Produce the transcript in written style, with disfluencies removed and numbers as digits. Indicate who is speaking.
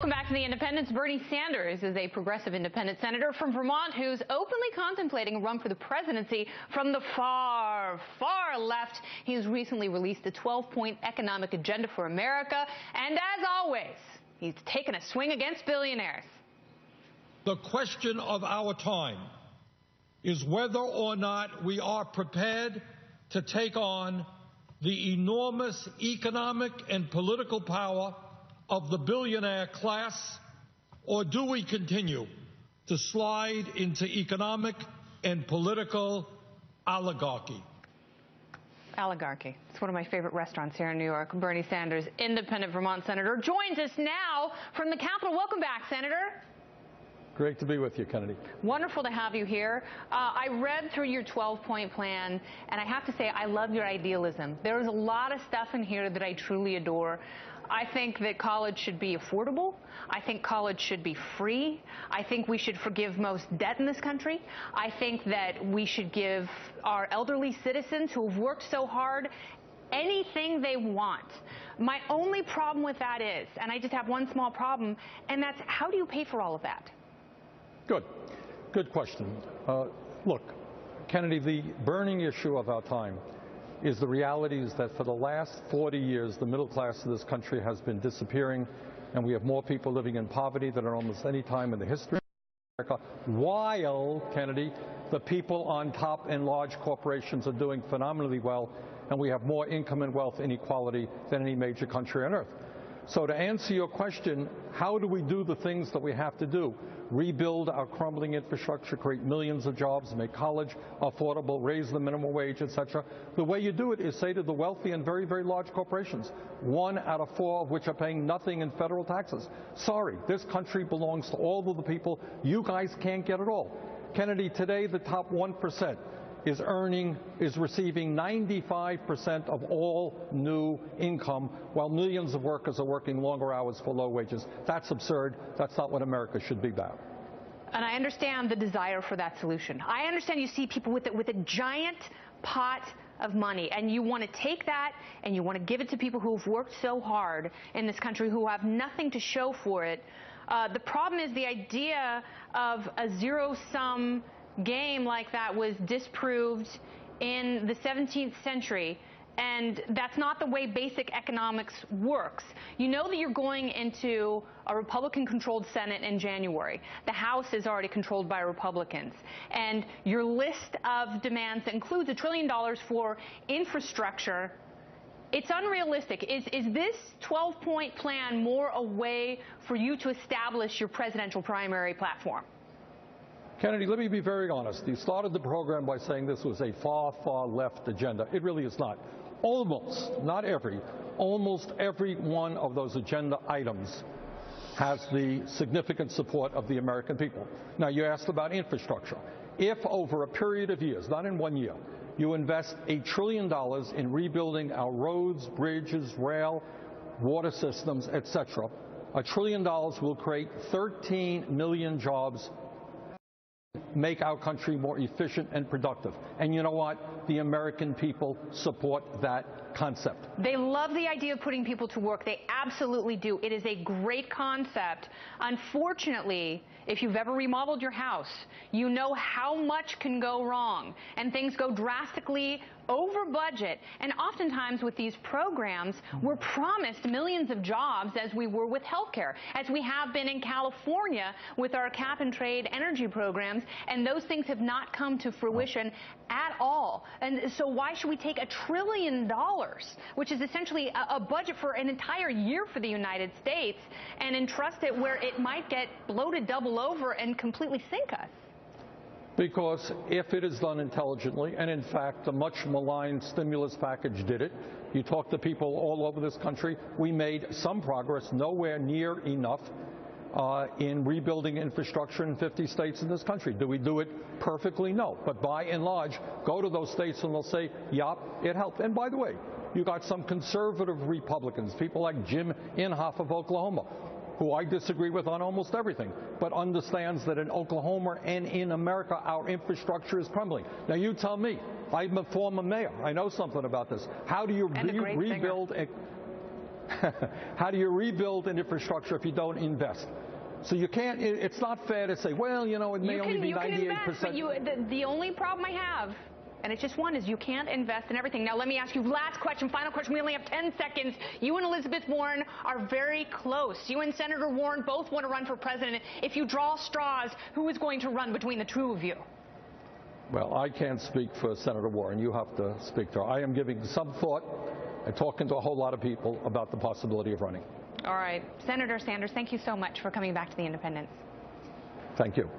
Speaker 1: Welcome back to The Independents. Bernie Sanders is a progressive independent senator from Vermont who's openly contemplating a run for the presidency from the far, far left. He's recently released a 12-point economic agenda for America. And as always, he's taken a swing against billionaires.
Speaker 2: The question of our time is whether or not we are prepared to take on the enormous economic and political power of the billionaire class, or do we continue to slide into economic and political oligarchy?
Speaker 1: Oligarchy. It's one of my favorite restaurants here in New York. Bernie Sanders, independent Vermont senator, joins us now from the Capitol. Welcome back, Senator.
Speaker 3: Great to be with you, Kennedy.
Speaker 1: Wonderful to have you here. I read through your 12-point plan, and I have to say I love your idealism. There is a lot of stuff in here that I truly adore. I think that college should be affordable. I think college should be free. I think we should forgive most debt in this country. I think that we should give our elderly citizens who have worked so hard anything they want. My only problem with that is, and I just have one small problem, and that's how do you pay for all of that?
Speaker 3: Good question. Look, Kennedy, the burning issue of our time is the reality is that for the last 40 years, the middle class of this country has been disappearing, and we have more people living in poverty than at almost any time in the history of America, while, Kennedy, the people on top in large corporations are doing phenomenally well, and we have more income and wealth inequality than any major country on earth. So to answer your question, how do we do the things that we have to do? Rebuild our crumbling infrastructure, create millions of jobs, make college affordable, raise the minimum wage, etc. The way you do it is say to the wealthy and very, very large corporations, 1 out of 4 of which are paying nothing in federal taxes. Sorry, this country belongs to all of the people. You guys can't get it all. Kennedy, today the top 1% is receiving 95% of all new income, while millions of workers are working longer hours for low wages. That's absurd. That's not what America should be about.
Speaker 1: And I understand the desire for that solution. I understand you see people with a giant pot of money, and you want to take that and you want to give it to people who have worked so hard in this country who have nothing to show for it. The problem is the idea of a zero-sum game like that was disproved in the 17th century, and that's not the way basic economics works. You know that you're going into a Republican-controlled Senate in January. The House is already controlled by Republicans, and your list of demands includes $1 trillion for infrastructure. It's unrealistic. Is this 12-point plan more a way for you to establish your presidential primary platform?
Speaker 3: Kennedy, let me be very honest. You started the program by saying this was a far, far left agenda. It really is not. Almost, not every, almost every one of those agenda items has the significant support of the American people. Now, you asked about infrastructure. If over a period of years, not in 1 year, you invest $1 trillion in rebuilding our roads, bridges, rail, water systems, etc., $1 trillion will create 13 million jobs, make our country more efficient and productive. And you know what? The American people support that concept.
Speaker 1: They love the idea of putting people to work. They absolutely do. It is a great concept. Unfortunately, if you've ever remodeled your house, you know how much can go wrong, and things go drastically over budget. And oftentimes with these programs, we're promised millions of jobs, as we were with healthcare, as we have been in California with our cap-and-trade energy programs, and those things have not come to fruition at all. And so why should we take $1 trillion, which is essentially a budget for an entire year for the United States, and entrust it where it might get bloated double over and completely sink us?
Speaker 3: Because if it is done intelligently, and in fact the much maligned stimulus package did it, you talk to people all over this country, we made some progress, nowhere near enough in rebuilding infrastructure in 50 states in this country. Do we do it perfectly? No. But by and large, go to those states and they'll say, yup, it helped. And by the way, you got some conservative Republicans, people like Jim Inhofe of Oklahoma, who I disagree with on almost everything, but understands that in Oklahoma and in America, our infrastructure is crumbling. Now, you tell me. I'm a former mayor. I know something about this. How do you rebuild How do you rebuild an infrastructure if you don't invest? So you can't, it's not fair to say, well, you know, it may only be 98%.
Speaker 1: You can invest, but the only problem I have, and it's just one, is you can't invest in everything. Now, let me ask you, last question, final question. We only have 10 seconds. You and Elizabeth Warren are very close. You and Senator Warren both want to run for president. If you draw straws, who is going to run between the two of you?
Speaker 3: Well, I can't speak for Senator Warren. You have to speak to her. I am giving some thought and talking to a whole lot of people about the possibility of running.
Speaker 1: All right. Senator Sanders, thank you so much for coming back to the Independence.
Speaker 3: Thank you.